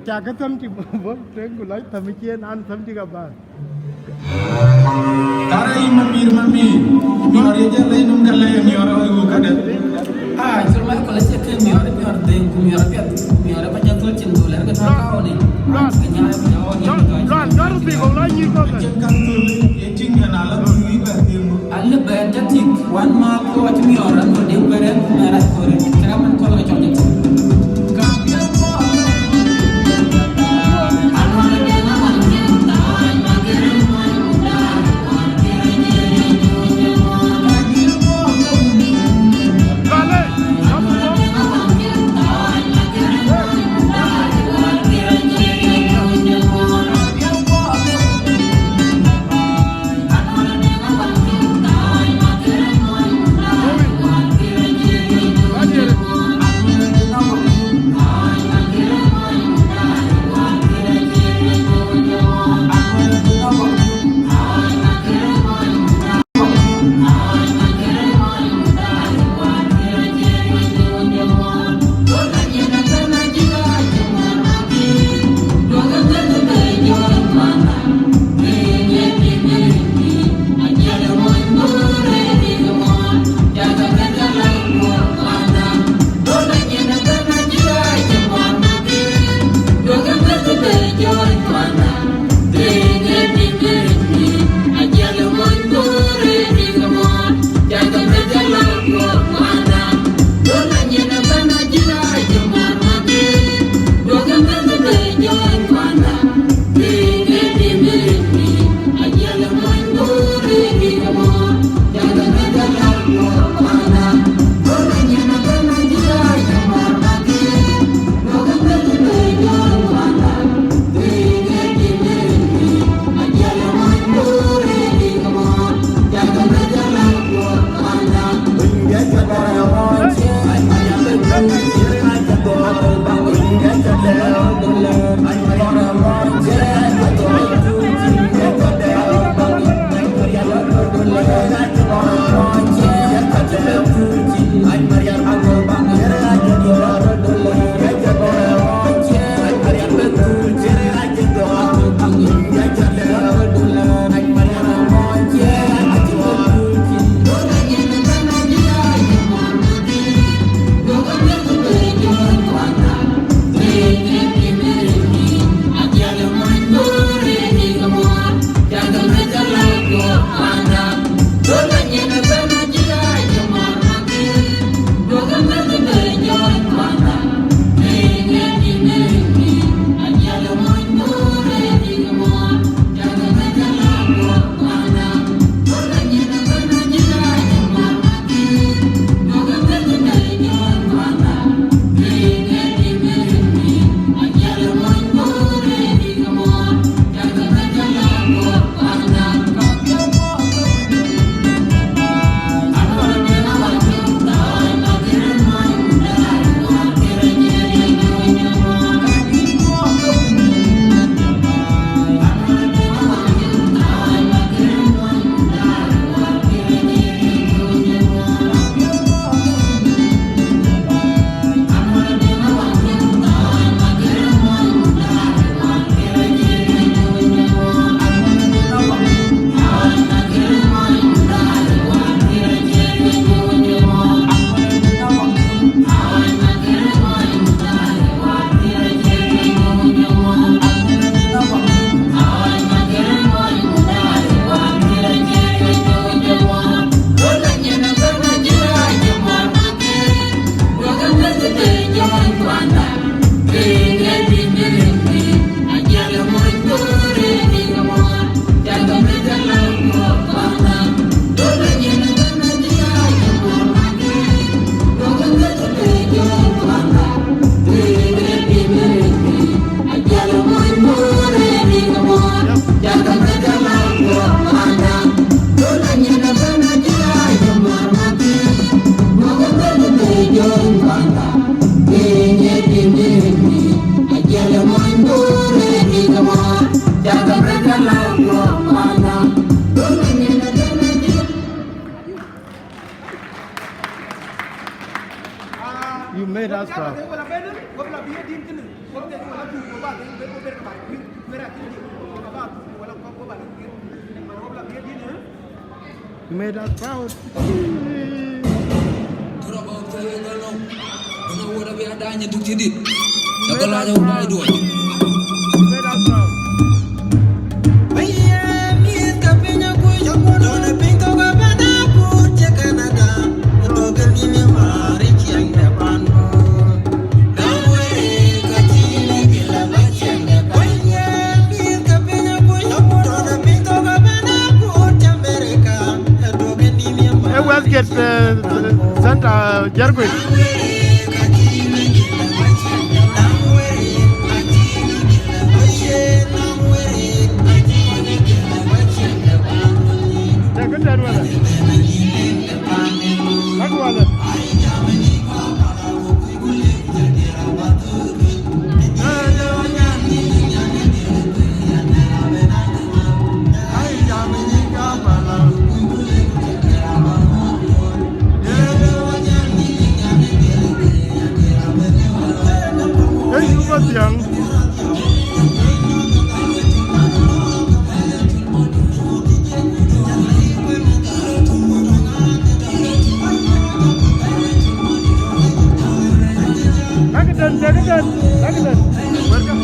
Jaga thăm chỉ vốn tiếng của lấy thăm chiên ăn thăm chỉ gặp bạn. Tarai mami, nyora aja lain nunggal nyora ibu kada. Cuma kalau saya ke nyora deh, nyora banyak tuh cendol, kan tahu nih. Ran lebih kau lagi kau kan. Eting yang alam ini berarti. Alla berjati, wan mak tu macam nyora, tu dia beren merah korek. Keraman kalau cocok. You made us proud. You made us proud. Get Santa Jarvis. Young. Welcome.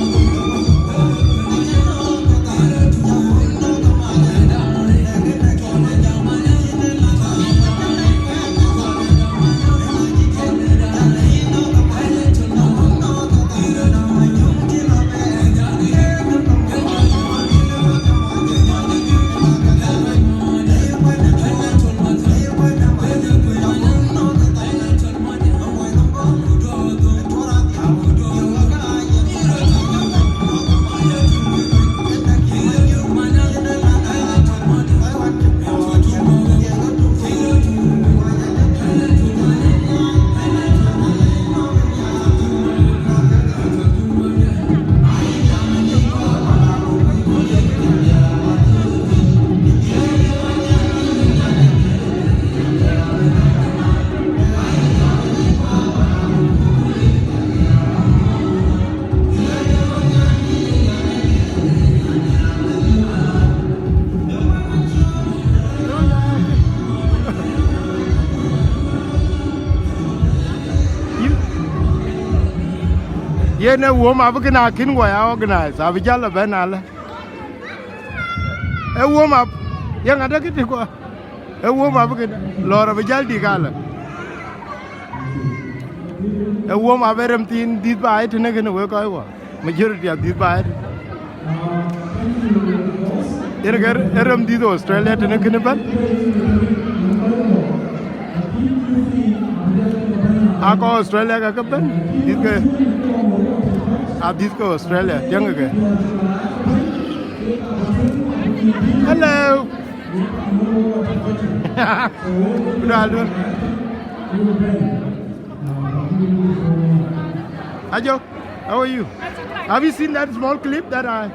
Ye ne wo ma bu na kin go ya organize abijala benale e wo ma ye ngada kiti ko e wo ma bu lora bijal di kala e wo ma berem tin dit ba it ne gene we ko majority of dit ba it ergar eram dit Australia ne gene ban ako Australia ka ban dit ke This go Australia, young again. Hello. Good afternoon. Ajo, how are you? Have you seen that small clip that I?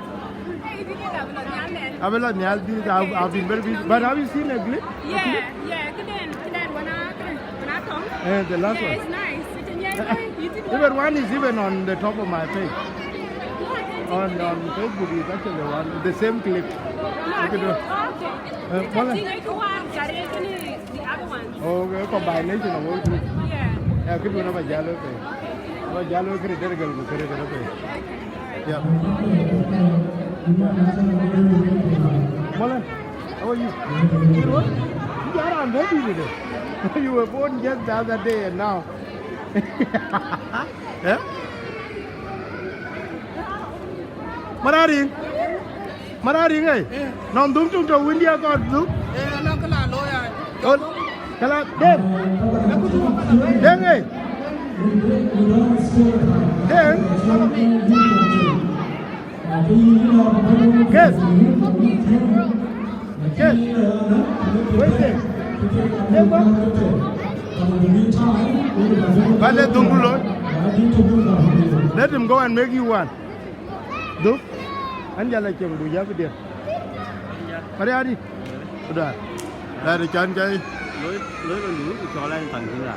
I've been very busy. But have you seen a clip? Yeah. The last one. It's nice. Even one is even on the top of my page. On Facebook is actually one the same clip. The other one. Oh, combination of all three. Yeah. Yeah, could be another yellow pay. But yellow critical go critical pay. Yeah. Molan, how are you? You are on ready today. You were born just the other day and now. Yeah? Marari ngay non dum tung to windia ko du na kala loya kala den ngay den Kes wait there let him go and make you one. Do? Anja la kem bu ya bi de. Pare adi. Udah. Dari can kai. Lối lối con lúa cho lên tầng thứ là